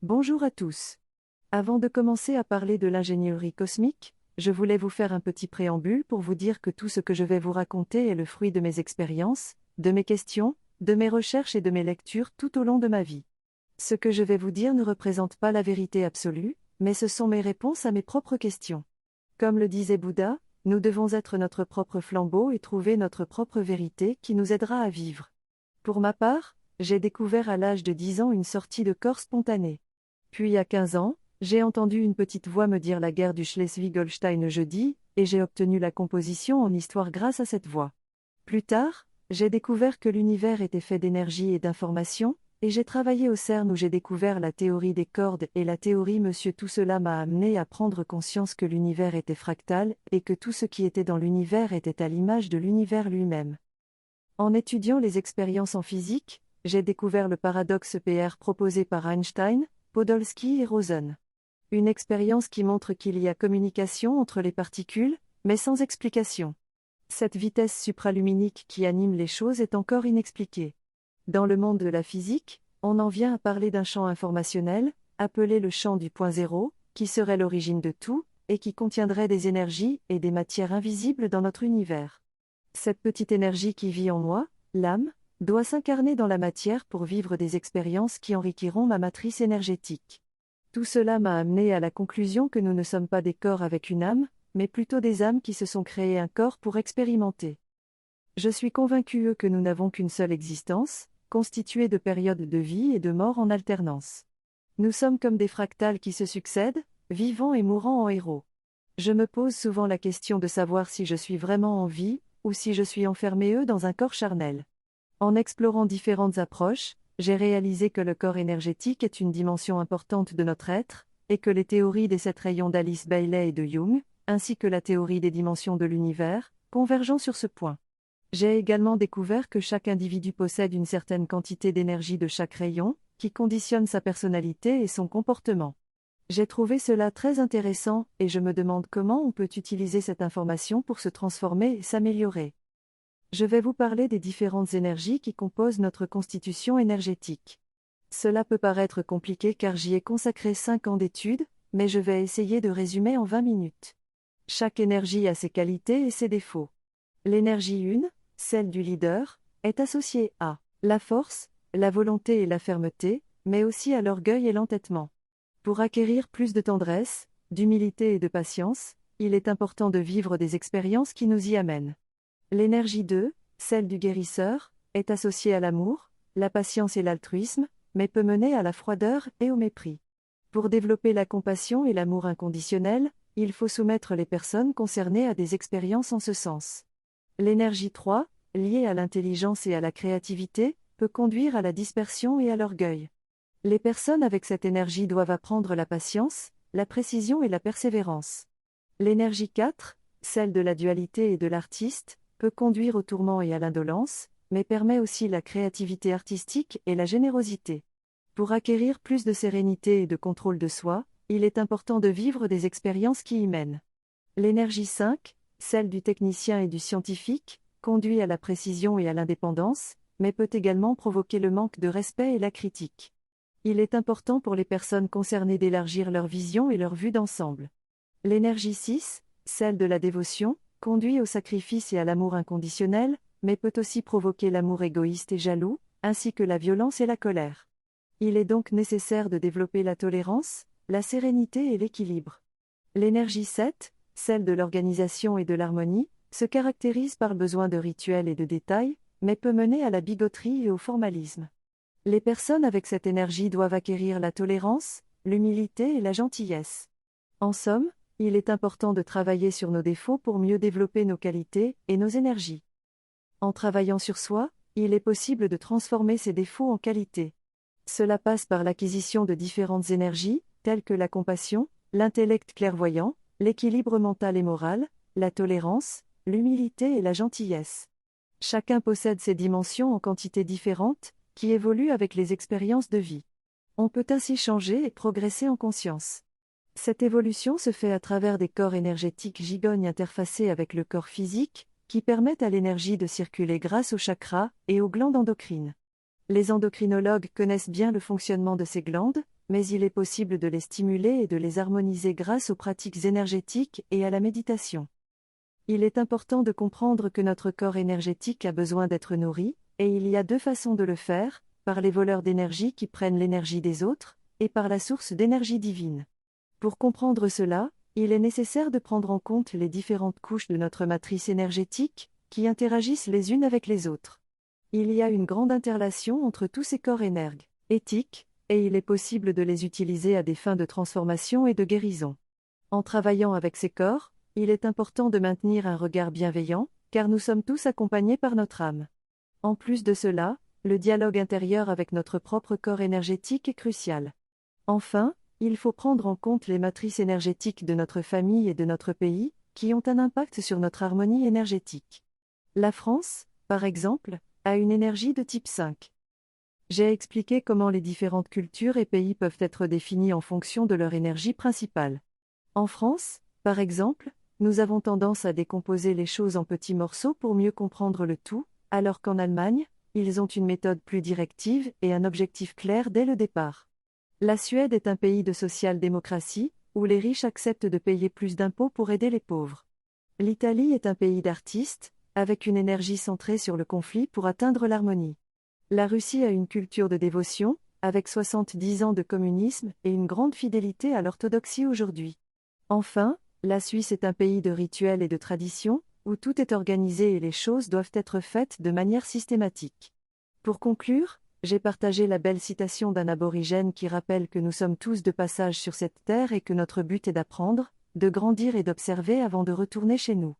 Bonjour à tous. Avant de commencer à parler de l'ingénierie cosmique, je voulais vous faire un petit préambule pour vous dire que tout ce que je vais vous raconter est le fruit de mes expériences, de mes questions, de mes recherches et de mes lectures tout au long de ma vie. Ce que je vais vous dire ne représente pas la vérité absolue, mais ce sont mes réponses à mes propres questions. Comme le disait Bouddha, nous devons être notre propre flambeau et trouver notre propre vérité qui nous aidera à vivre. Pour ma part, j'ai découvert à l'âge de 10 ans une sortie de corps spontanée. Puis à 15 ans, j'ai entendu une petite voix me dire la guerre du Schleswig-Holstein jeudi, et j'ai obtenu la composition en histoire grâce à cette voix. Plus tard, j'ai découvert que l'univers était fait d'énergie et d'information, et j'ai travaillé au CERN où j'ai découvert la théorie des cordes et la théorie Monsieur. Tout cela m'a amené à prendre conscience que l'univers était fractal et que tout ce qui était dans l'univers était à l'image de l'univers lui-même. En étudiant les expériences en physique, j'ai découvert le paradoxe PR proposé par Einstein, Podolsky et Rosen. Une expérience qui montre qu'il y a communication entre les particules, mais sans explication. Cette vitesse supraluminique qui anime les choses est encore inexpliquée. Dans le monde de la physique, on en vient à parler d'un champ informationnel, appelé le champ du point zéro, qui serait l'origine de tout, et qui contiendrait des énergies et des matières invisibles dans notre univers. Cette petite énergie qui vit en moi, l'âme, doit s'incarner dans la matière pour vivre des expériences qui enrichiront ma matrice énergétique. Tout cela m'a amené à la conclusion que nous ne sommes pas des corps avec une âme, mais plutôt des âmes qui se sont créées un corps pour expérimenter. Je suis convaincu que nous n'avons qu'une seule existence, constituée de périodes de vie et de mort en alternance. Nous sommes comme des fractales qui se succèdent, vivant et mourant en héros. Je me pose souvent la question de savoir si je suis vraiment en vie, ou si je suis enfermé dans un corps charnel. En explorant différentes approches, j'ai réalisé que le corps énergétique est une dimension importante de notre être, et que les théories des 7 rayons d'Alice Bailey et de Jung, ainsi que la théorie des dimensions de l'univers, convergent sur ce point. J'ai également découvert que chaque individu possède une certaine quantité d'énergie de chaque rayon, qui conditionne sa personnalité et son comportement. J'ai trouvé cela très intéressant, et je me demande comment on peut utiliser cette information pour se transformer et s'améliorer. Je vais vous parler des différentes énergies qui composent notre constitution énergétique. Cela peut paraître compliqué car j'y ai consacré 5 ans d'études, mais je vais essayer de résumer en 20 minutes. Chaque énergie a ses qualités et ses défauts. L'énergie 1, celle du leader, est associée à la force, la volonté et la fermeté, mais aussi à l'orgueil et l'entêtement. Pour acquérir plus de tendresse, d'humilité et de patience, il est important de vivre des expériences qui nous y amènent. L'énergie 2, celle du guérisseur, est associée à l'amour, la patience et l'altruisme, mais peut mener à la froideur et au mépris. Pour développer la compassion et l'amour inconditionnel, il faut soumettre les personnes concernées à des expériences en ce sens. L'énergie 3, liée à l'intelligence et à la créativité, peut conduire à la dispersion et à l'orgueil. Les personnes avec cette énergie doivent apprendre la patience, la précision et la persévérance. L'énergie 4, celle de la dualité et de l'artiste, peut conduire au tourment et à l'indolence, mais permet aussi la créativité artistique et la générosité. Pour acquérir plus de sérénité et de contrôle de soi, il est important de vivre des expériences qui y mènent. L'énergie 5, celle du technicien et du scientifique, conduit à la précision et à l'indépendance, mais peut également provoquer le manque de respect et la critique. Il est important pour les personnes concernées d'élargir leur vision et leur vue d'ensemble. L'énergie 6, celle de la dévotion, conduit au sacrifice et à l'amour inconditionnel, mais peut aussi provoquer l'amour égoïste et jaloux, ainsi que la violence et la colère. Il est donc nécessaire de développer la tolérance, la sérénité et l'équilibre. L'énergie 7, celle de l'organisation et de l'harmonie, se caractérise par le besoin de rituels et de détails, mais peut mener à la bigoterie et au formalisme. Les personnes avec cette énergie doivent acquérir la tolérance, l'humilité et la gentillesse. En somme, il est important de travailler sur nos défauts pour mieux développer nos qualités et nos énergies. En travaillant sur soi, il est possible de transformer ces défauts en qualités. Cela passe par l'acquisition de différentes énergies, telles que la compassion, l'intellect clairvoyant, l'équilibre mental et moral, la tolérance, l'humilité et la gentillesse. Chacun possède ces dimensions en quantité différente, qui évoluent avec les expériences de vie. On peut ainsi changer et progresser en conscience. Cette évolution se fait à travers des corps énergétiques gigognes interfacés avec le corps physique, qui permettent à l'énergie de circuler grâce aux chakras et aux glandes endocrines. Les endocrinologues connaissent bien le fonctionnement de ces glandes, mais il est possible de les stimuler et de les harmoniser grâce aux pratiques énergétiques et à la méditation. Il est important de comprendre que notre corps énergétique a besoin d'être nourri, et il y a deux façons de le faire, par les voleurs d'énergie qui prennent l'énergie des autres, et par la source d'énergie divine. Pour comprendre cela, il est nécessaire de prendre en compte les différentes couches de notre matrice énergétique, qui interagissent les unes avec les autres. Il y a une grande interrelation entre tous ces corps énergétiques, et il est possible de les utiliser à des fins de transformation et de guérison. En travaillant avec ces corps, il est important de maintenir un regard bienveillant, car nous sommes tous accompagnés par notre âme. En plus de cela, le dialogue intérieur avec notre propre corps énergétique est crucial. Enfin, il faut prendre en compte les matrices énergétiques de notre famille et de notre pays, qui ont un impact sur notre harmonie énergétique. La France, par exemple, a une énergie de type 5. J'ai expliqué comment les différentes cultures et pays peuvent être définis en fonction de leur énergie principale. En France, par exemple, nous avons tendance à décomposer les choses en petits morceaux pour mieux comprendre le tout, alors qu'en Allemagne, ils ont une méthode plus directive et un objectif clair dès le départ. La Suède est un pays de social-démocratie, où les riches acceptent de payer plus d'impôts pour aider les pauvres. L'Italie est un pays d'artistes, avec une énergie centrée sur le conflit pour atteindre l'harmonie. La Russie a une culture de dévotion, avec 70 ans de communisme et une grande fidélité à l'orthodoxie aujourd'hui. Enfin, la Suisse est un pays de rituels et de traditions, où tout est organisé et les choses doivent être faites de manière systématique. Pour conclure, j'ai partagé la belle citation d'un aborigène qui rappelle que nous sommes tous de passage sur cette terre et que notre but est d'apprendre, de grandir et d'observer avant de retourner chez nous.